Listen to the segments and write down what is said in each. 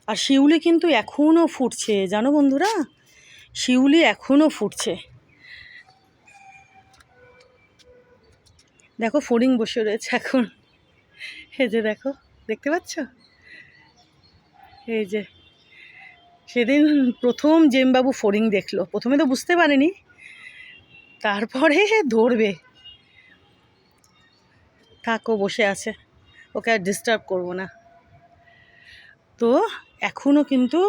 আর শিউলি কিন্তু এখনও ফুটছে জানো বন্ধুরা, শিউলি এখনও ফুটছে। দেখো ফড়িং বসে রয়েছে এখন, এই যে দেখো, দেখতে পাচ্ছ? এই যে সেদিন প্রথম জেমবাবু ফড়িং দেখলো, প্রথমে তো বুঝতে পারেনি, তারপরে ধরবে। থাকো, বসে আছে, ওকে আর ডিস্টার্ব করবো না। তো এখনও কিন্তু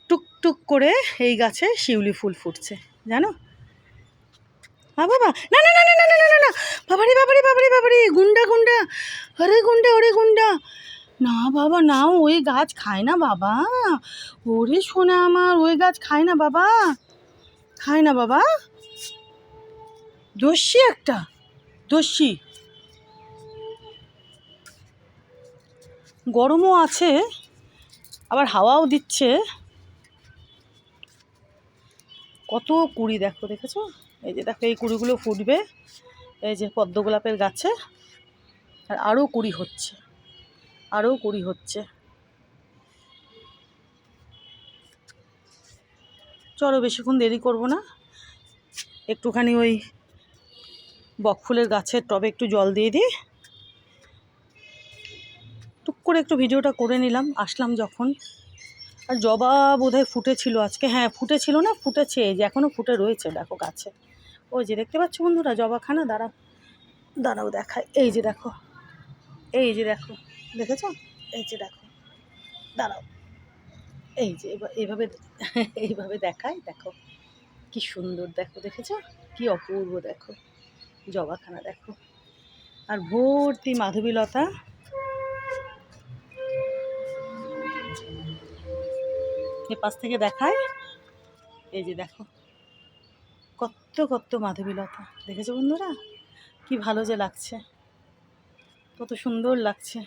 টুকটুক করে এই গাছে শিউলি ফুল ফুটছে জানো। বাবা, না না না না না না না না, বাবারে বাবারে বাবারে বাবারে, গুন্ডা গুন্ডা, আরে গুন্ডা, ওরে গুন্ডা, না বাবা না, ওই গাছ খায় না বাবা, ওরে সোনা আমার, ওই গাছ খায় না বাবা, খায় না বাবা, দস্যি একটা, দস্যি। গরমও আছে, আবার হাওয়াও দিচ্ছে। কত কুড়ি দেখো, দেখেছো? এই যে দেখো, এই কুড়িগুলো ফুটবে এই যে পদ্ম গোলাপের গাছে, আর আরও কুড়ি হচ্ছে, আরও কুড়ি হচ্ছে। চলো বেশিক্ষণ দেরি করব না, একটুখানি ওই বকফুলের গাছের টবে একটু জল দিয়ে দিই, টুক করে একটু ভিডিওটা করে নিলাম আসলাম যখন। আর জবা বোধহয় ফুটেছিল আজকে, হ্যাঁ ফুটেছিল না, ফুটেছে, এই যে এখনও ফুটে রয়েছে দেখো গাছে। ওই যে দেখতে পাচ্ছ বন্ধুরা জবাখানা, দাঁড়াও দাঁড়াও দেখায়, এই যে দেখো, এই যে দেখো, দেখেছো? এই যে দেখো, দাঁড়াও, এই যে এইভাবে এইভাবে দেখায়, দেখো কি সুন্দর, দেখো দেখেছো কি অপূর্ব, দেখো জবাখানা দেখো, আর ভর্তি মাধবীলতা। এ পাশ থেকে দেখায়, এই যে দেখো কত কত মাধবীলতা, দেখেছো বন্ধুরা? কি ভালো যে লাগছে, কত সুন্দর লাগছে।